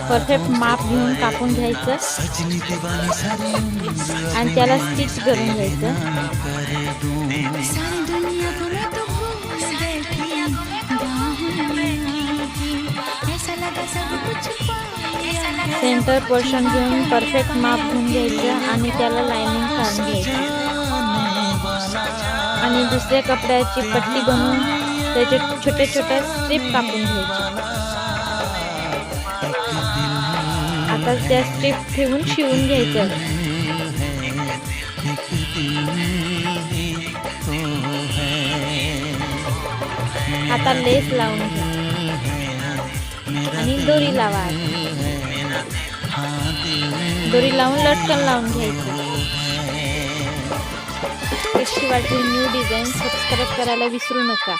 Perfect माप घेऊन कापून घ्यायचं आणि त्याला स्टिच करून घ्यायचं. सेंटर पोर्शन घेऊन परफेक्ट माप घेऊन घ्यायचं आणि त्याला लाइनिंग काढून घ्यायची आणि दुसऱ्या कपड्याची पट्टी बनवून त्याचे छोटे छोटे स्ट्रिप कापून घ्यायचे. आता त्या स्ट्रिप ठेवून शिवून घ्यायचं. आता लेस लावून घ्या आणि दोरी लावा. दोरी लावून लटकन लावून घ्यायचं. कशी वाटली न्यू डिझाईन? सबस्क्राईब करायला विसरू नका.